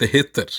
73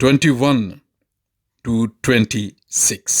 21 to 26।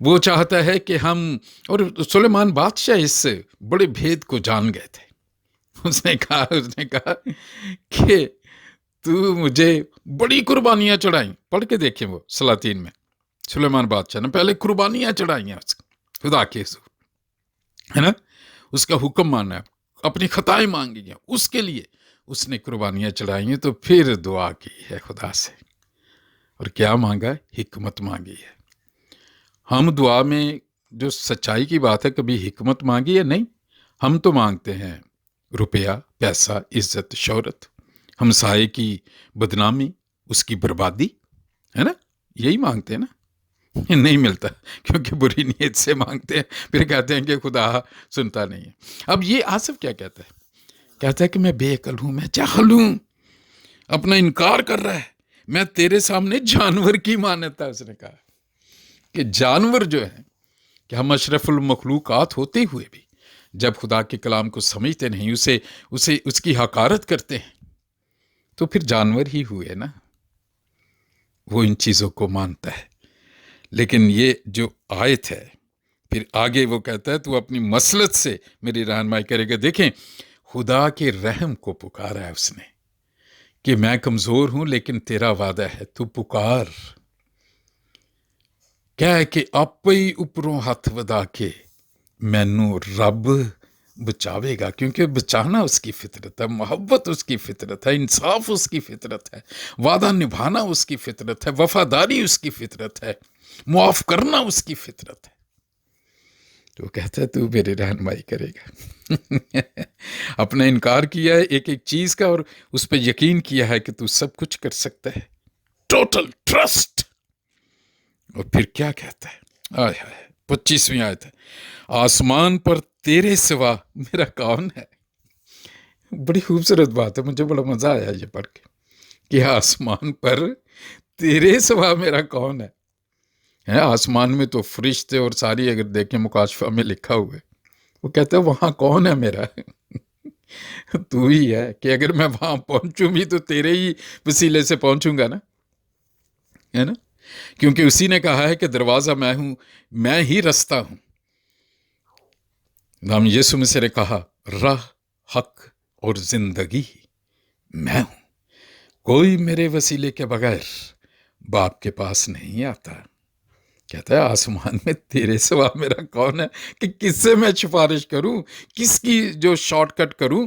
وہ چاہتا ہے کہ ہم، اور سلیمان بادشاہ اس بڑے بھید کو جان گئے تھے۔ اس نے کہا کہ تو مجھے بڑی قربانیاں چڑھائیں۔ پڑھ کے دیکھیں وہ سلاطین میں، سلیمان بادشاہ نے پہلے قربانیاں چڑھائی ہیں خدا کے حضور، ہے نا، اس کا حکم مانا ہے، اپنی خطائیں مانگی ہیں، اس کے لیے اس نے قربانیاں چڑھائی ہیں۔ تو پھر دعا کی ہے خدا سے، اور کیا مانگا ہے؟ حکمت مانگی ہے۔ ہم دعا میں جو سچائی کی بات ہے، کبھی حکمت مانگی ہے؟ نہیں، ہم تو مانگتے ہیں روپیہ، پیسہ، عزت، شہرت، ہمسائے کی بدنامی، اس کی بربادی، ہے نا، یہی مانگتے ہیں نا۔ نہیں ملتا کیونکہ بری نیت سے مانگتے ہیں، پھر کہتے ہیں کہ خدا سنتا نہیں ہے۔ اب یہ آصف کیا کہتا ہے کہ میں بے عقل ہوں، میں جاہل ہوں، اپنا انکار کر رہا ہے، میں تیرے سامنے جانور کی مانتا ہے۔ اس نے کہا کہ جانور جو ہیں، کہ ہم اشرف المخلوقات ہوتے ہوئے بھی جب خدا کے کلام کو سمجھتے نہیں، اس کی حقارت کرتے ہیں، تو پھر جانور ہی ہوئے نا۔ وہ ان چیزوں کو مانتا ہے، لیکن یہ جو آیت ہے پھر آگے وہ کہتا ہے تو اپنی مسلط سے میری رہنمائی کرے گا۔ دیکھیں، خدا کے رحم کو پکارا ہے اس نے کہ میں کمزور ہوں لیکن تیرا وعدہ ہے، تو پکار، کیا ہے کہ آپ ہی اوپروں ہاتھ ودا کے مینوں رب بچاوے گا، کیونکہ بچانا اس کی فطرت ہے، محبت اس کی فطرت ہے، انصاف اس کی فطرت ہے، وعدہ نبھانا اس کی فطرت ہے، وفاداری اس کی فطرت ہے، معاف کرنا اس کی فطرت ہے۔ تو کہتا ہے تو میری رہنمائی کرے گا۔ اپنا انکار کیا ہے ایک ایک چیز کا، اور اس پہ یقین کیا ہے کہ تو سب کچھ کر سکتا ہے، ٹوٹل ٹرسٹ۔ اور پھر کیا کہتا ہے؟ آئے ہائے، 25ویں آیت ہے، آسمان پر تیرے سوا میرا کون ہے؟ بڑی خوبصورت بات ہے، مجھے بڑا مزہ آیا یہ پڑھ کے کہ آسمان پر تیرے سوا میرا کون ہے۔ آسمان میں تو فرشتے اور ساری، اگر دیکھیں مکاشفہ میں لکھا ہوا ہے، وہ کہتا ہے وہاں کون ہے میرا؟ تو ہی ہے، کہ اگر میں وہاں پہنچوں بھی تو تیرے ہی وسیلے سے پہنچوں گا نا، ہے نا، کیونکہ اسی نے کہا ہے کہ دروازہ میں ہوں، میں ہی رستہ ہوں۔ نام یسوع مسیح نے کہا راہ، حق اور زندگی میں ہوں، کوئی میرے وسیلے کے بغیر باپ کے پاس نہیں آتا۔ کہتا ہے آسمان میں تیرے سوا میرا کون ہے کہ کس سے میں سفارش کروں، کس کی جو شارٹ کٹ کروں،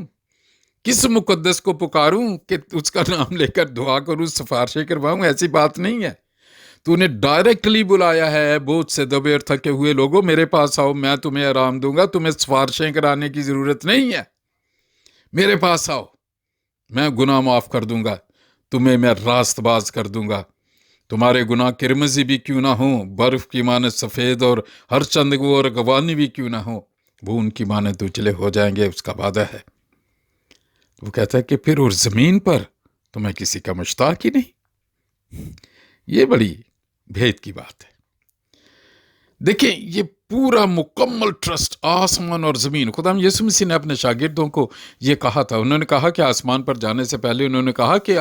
کس مقدس کو پکاروں کہ اس کا نام لے کر دعا کروں، سفارشیں کرواؤں؟ ایسی بات نہیں ہے۔ تو نے ڈائریکٹلی بلایا ہے، بوجھ سے دبے اور تھکے ہوئے لوگوں میرے پاس آؤ، میں تمہیں آرام دوں گا، تمہیں سفارشیں کرانے کی ضرورت نہیں ہے، میرے پاس آؤ، میں گناہ معاف کر دوں گا، تمہیں میں راست باز کر دوں گا، تمہارے گناہ کرمزی بھی کیوں نہ ہوں، برف کی مانند سفید، اور ہر چند وہ رغوانی بھی کیوں نہ ہوں، وہ ان کی مانند اجلے ہو جائیں گے، اس کا وعدہ ہے۔ وہ کہتا ہے کہ پھر اور زمین پر تمہیں کسی کا مشتاق ہی نہیں۔ یہ بڑی بھید کی بات ہے۔ دیکھیں، یہ پورا مکمل ٹرسٹ آسمان اور زمین، خدا یسوع مسیح نے اپنے شاگردوں کو یہ کہا تھا، انہوں نے کہا کہ آسمان پر جانے سے پہلے انہوں نے کہا کہ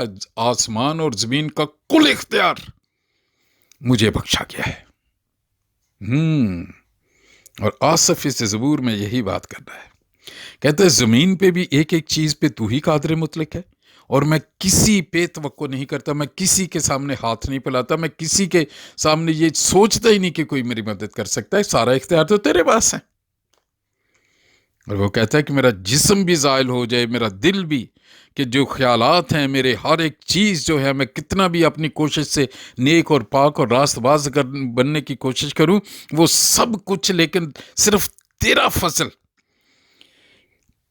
آسمان اور زمین کا کل اختیار مجھے بخشا گیا ہے۔ اور آصف اس زبور میں یہی بات کر رہا ہے، کہتا ہے زمین پہ بھی ایک ایک چیز پہ تو ہی قادر مطلق ہے، اور میں کسی پہ توقع نہیں کرتا، میں کسی کے سامنے ہاتھ نہیں پھیلاتا، میں کسی کے سامنے یہ سوچتا ہی نہیں کہ کوئی میری مدد کر سکتا ہے، سارا اختیار تو تیرے پاس ہے۔ اور وہ کہتا ہے کہ میرا جسم بھی زائل ہو جائے، میرا دل بھی، کہ جو خیالات ہیں میرے، ہر ایک چیز جو ہے، میں کتنا بھی اپنی کوشش سے نیک اور پاک اور راست باز بننے کی کوشش کروں، وہ سب کچھ، لیکن صرف تیرا فضل،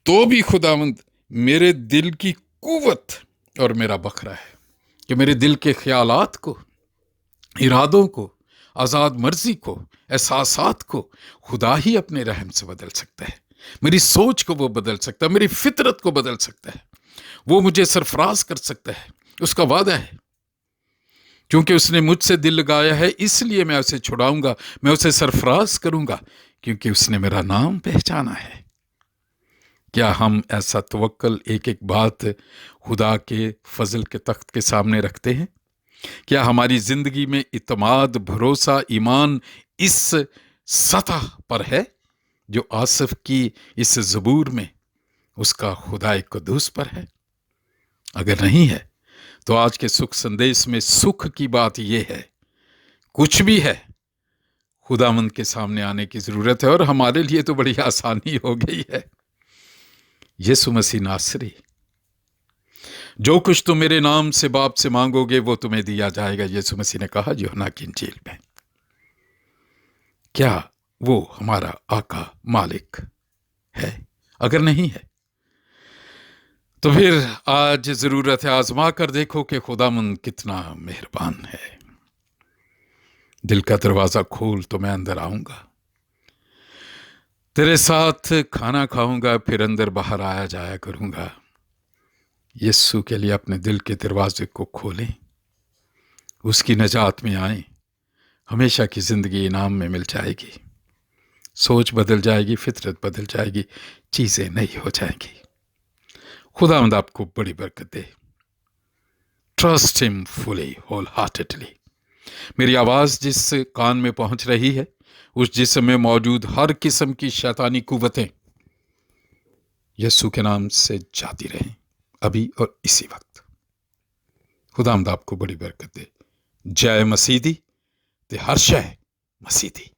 تو بھی خداوند میرے دل کی قوت اور میرا بکھرا ہے، کہ میرے دل کے خیالات کو، ارادوں کو، آزاد مرضی کو، احساسات کو خدا ہی اپنے رحم سے بدل سکتا ہے، میری سوچ کو وہ بدل سکتا ہے، میری فطرت کو بدل سکتا ہے، وہ مجھے سرفراز کر سکتا ہے، اس کا وعدہ ہے۔ کیونکہ اس نے مجھ سے دل لگایا ہے، اس لیے میں اسے چھڑاؤں گا، میں اسے سرفراز کروں گا، کیونکہ اس نے میرا نام پہچانا ہے۔ کیا ہم ایسا توکل، ایک ایک بات خدا کے فضل کے تخت کے سامنے رکھتے ہیں؟ کیا ہماری زندگی میں اعتماد، بھروسہ، ایمان اس سطح پر ہے جو آصف کی اس زبور میں اس کا خدائے قدوس پر ہے؟ اگر نہیں ہے تو آج کے سکھ سندیش میں سکھ کی بات یہ ہے، کچھ بھی ہے خداوند کے سامنے آنے کی ضرورت ہے، اور ہمارے لیے تو بڑی آسانی ہو گئی ہے۔ یسوع مسیح ناصری، جو کچھ تم میرے نام سے باپ سے مانگو گے وہ تمہیں دیا جائے گا، یسوع مسیح نے کہا یوحنا کی انجیل میں۔ کیا وہ ہمارا آقا مالک ہے؟ اگر نہیں ہے تو پھر آج ضرورت ہے آزما کر دیکھو کہ خداوند کتنا مہربان ہے۔ دل کا دروازہ کھول تو میں اندر آؤں گا، تیرے ساتھ کھانا کھاؤں گا، پھر اندر باہر آیا جایا کروں گا۔ یسوع کے لیے اپنے دل کے دروازے کو کھولیں، اس کی نجات میں آئیں، ہمیشہ کی زندگی انعام میں مل جائے گی، سوچ بدل جائے گی، فطرت بدل جائے گی، چیزیں نئی ہو جائیں گی۔ خداوند آپ کو بڑی برکت دے۔ ٹرسٹ ہم فلی، ہول ہارٹیڈلی۔ میری آواز جس کان میں پہنچ رہی ہے، اس جسم میں موجود ہر قسم کی شیطانی قوتیں یسوع کے نام سے جاتی رہیں، ابھی اور اسی وقت۔ خداوند آپ کو بڑی برکت دے۔ جے مسیح دی تے ہر شے مسیح دی۔